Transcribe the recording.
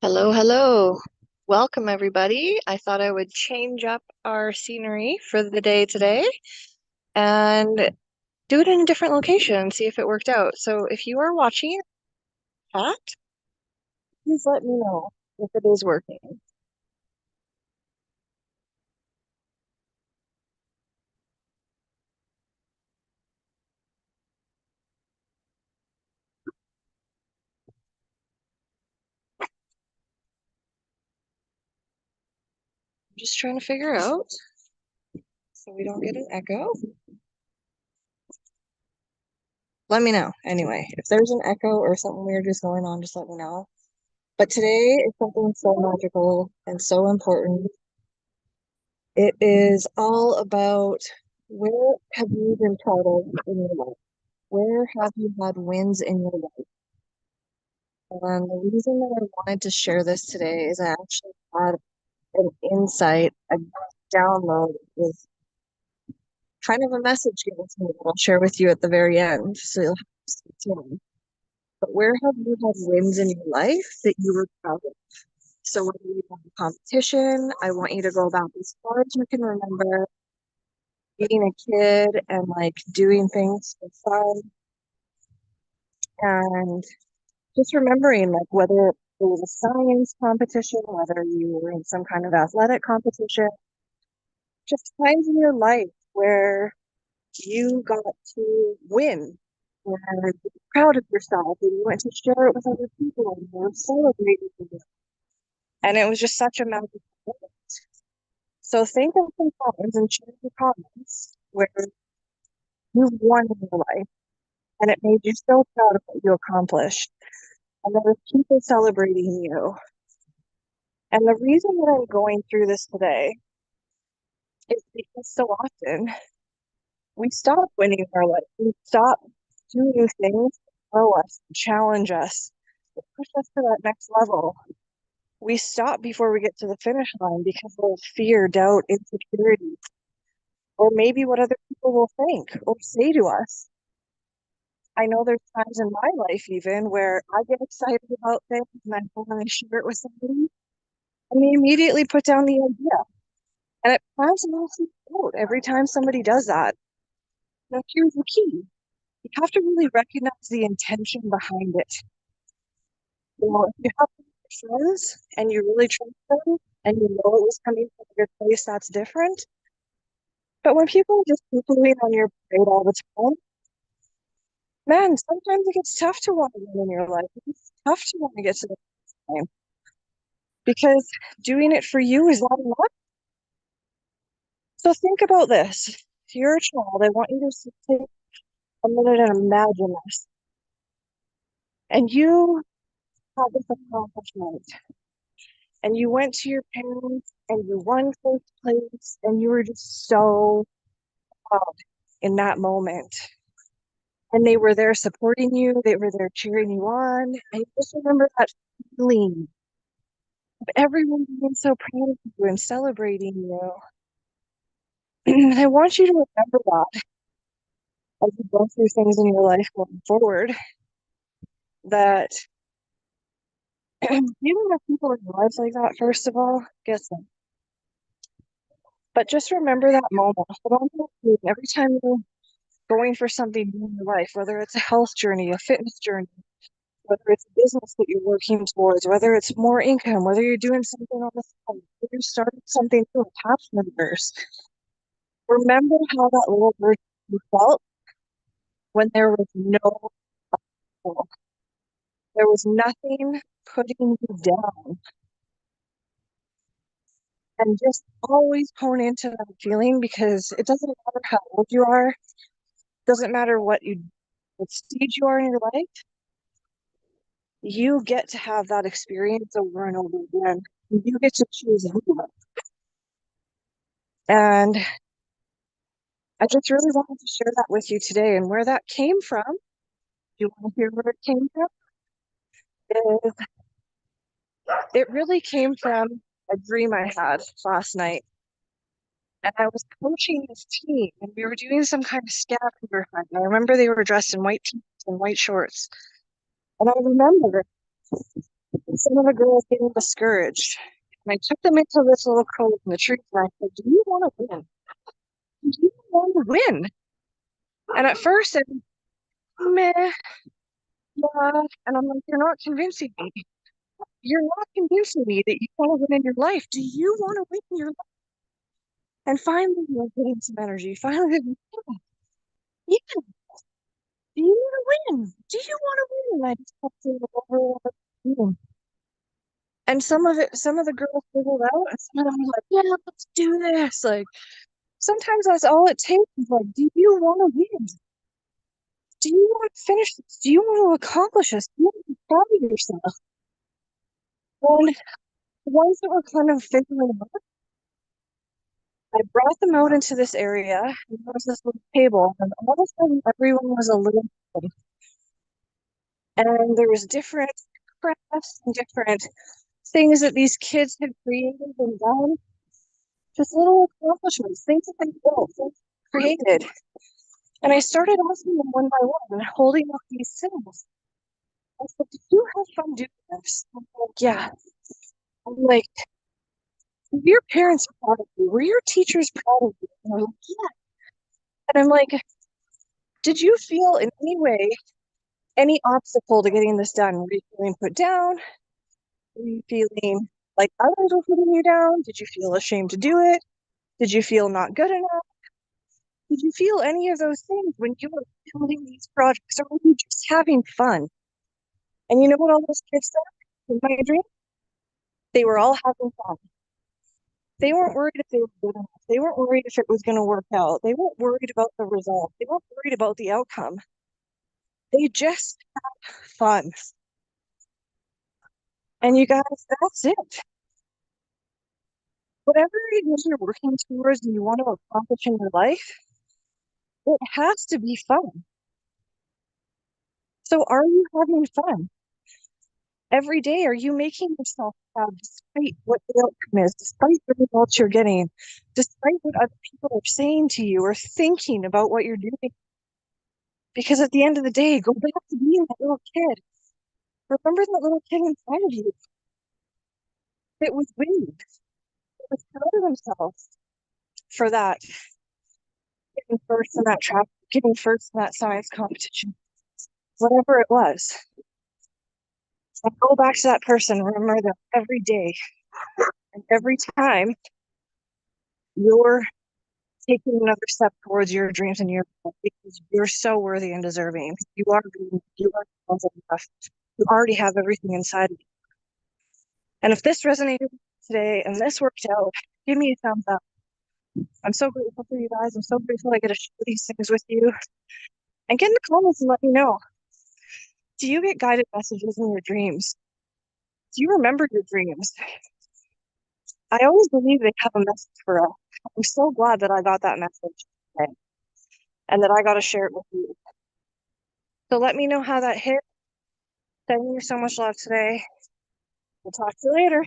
Hello, hello. Welcome, everybody. I thought I would change up our scenery for the day today and do it in a different location and see if it worked out. So if you are watching it, chat, please let me know if it is working. I'm just trying to figure out so we don't get an echo. Let me know. Anyway, if there's an echo or something weird is going on, just let me know. But today is something so magical and so important. It is all about where have you been proud of in your life? Where have you had wins in your life? And the reason that I wanted to share this today is I actually had an insight, a download with kind of a message given to me that I'll share with you at the very end. So you'll have to stay tuned. But where have you had wins in your life that you were proud of? So whether you won a competition, I want you to go back as far as you can remember being a kid and like doing things for fun and just remembering like whether it was a science competition, whether you were in some kind of athletic competition, just times in your life where you got to win and be proud of yourself and you went to share it with other people and you were celebrating it. And it was just such a magical moment. So think of some times and share your comments where you won in your life and it made you so proud of what you accomplished. And there were people celebrating you. And the reason that I'm going through this today is because so often we stop winning in our life. We stop doing things to grow us, to challenge us, to push us to that next level. We stop before we get to the finish line because of fear, doubt, insecurity, or maybe what other people will think or say to us. I know there's times in my life even where I get excited about things and I go and I share it with somebody and they immediately put down the idea. And it drives me out every time somebody does that. Now, here's the key. You have to really recognize the intention behind it. You know, if you have friends and you really trust them and you know it was coming from your place, that's different. But when people are just poo-pooing on your parade all the time, man, sometimes it gets tough to want to win in your life. It's tough to want to get to the time because doing it for you is not enough. So think about this. If you're a child, I want you to take a minute and imagine this. And you had this accomplishment and you went to your parents and you won first place and you were just so proud in that moment. And they were there supporting you, they were there cheering you on. And you just remember that feeling of everyone being so proud of you and celebrating you. And I want you to remember that as you go through things in your life going forward, that you don't have people in your lives like that, first of all, guess them. But just remember that moment. Hold on to that feeling every time you're going for something new in your life, whether it's a health journey, a fitness journey, whether it's a business that you're working towards, whether it's more income, whether you're doing something on the side, whether you're starting something new, attachment members. Remember how that little version you felt when there was no goal. There was nothing putting you down. And just always hone into that feeling because it doesn't matter how old you are, doesn't matter what stage you are in your life, you get to have that experience over and over again. You get to choose who you are. And I just really wanted to share that with you today. And where that came from, do you want to hear where it came from? Is it really came from a dream I had last night. And I was coaching this team, and we were doing some kind of scavenger hunt. I remember they were dressed in white t-shirts and white shorts. And I remember And some of the girls getting discouraged. And I took them into this little cove in the trees and I said, do you want to win? Do you want to win? And at first, it was meh, yeah. And I'm like, you're not convincing me. You're not convincing me that you want to win in your life. Do you want to win in your life? And finally, we're getting some energy. Finally, yeah, do you want to win? Do you want to win? And I just kept saying it over and over again. And some of the girls figured out, and some of them were like, yeah, let's do this. Like, sometimes that's all it takes is like, do you want to win? Do you want to finish this? Do you want to accomplish this? Do you want to be proud of yourself? And the ones that were kind of figuring it out, I brought them out into this area, and there was this little table, and all of a sudden everyone was a little kid. And there was different crafts and different things that these kids had created and done. Just little accomplishments, things that they built, things they created. And I started asking them one by one, holding up these things. I said, did you have fun doing this? And they're like, yeah. I'm like, were your parents proud of you? Were your teachers proud of you? And they're like, yeah. And I'm like, did you feel in any way any obstacle to getting this done? Were you feeling put down? Were you feeling like others were putting you down? Did you feel ashamed to do it? Did you feel not good enough? Did you feel any of those things when you were building these projects, or were you just having fun? And you know what all those kids said in my dream? They were all having fun. They weren't worried if they were good enough. They weren't worried if it was going to work out. They weren't worried about the result. They weren't worried about the outcome. They just had fun. And you guys, that's it. Whatever it is you're working towards and you want to accomplish in your life, it has to be fun. So are you having fun? Every day, are you making yourself proud despite what the outcome is, despite the results you're getting, despite what other people are saying to you or thinking about what you're doing? Because at the end of the day, go back to being that little kid. Remember that little kid inside of you that was winning, that was proud of themselves for that, getting first in that track, getting first in that science competition, whatever it was. So go back to that person. Remember that every day and every time you're taking another step towards your dreams and your goals, because you're so worthy and deserving. You are talented enough. You already have everything inside of you. And if this resonated today and this worked out, give me a thumbs up. I'm so grateful for you guys. I'm so grateful I get to share these things with you. And get in the comments and let me know. Do you get guided messages in your dreams? Do you remember your dreams? I always believe they have a message for us. I'm so glad that I got that message today and that I got to share it with you. So let me know how that hit. Sending you so much love today. We'll talk to you later.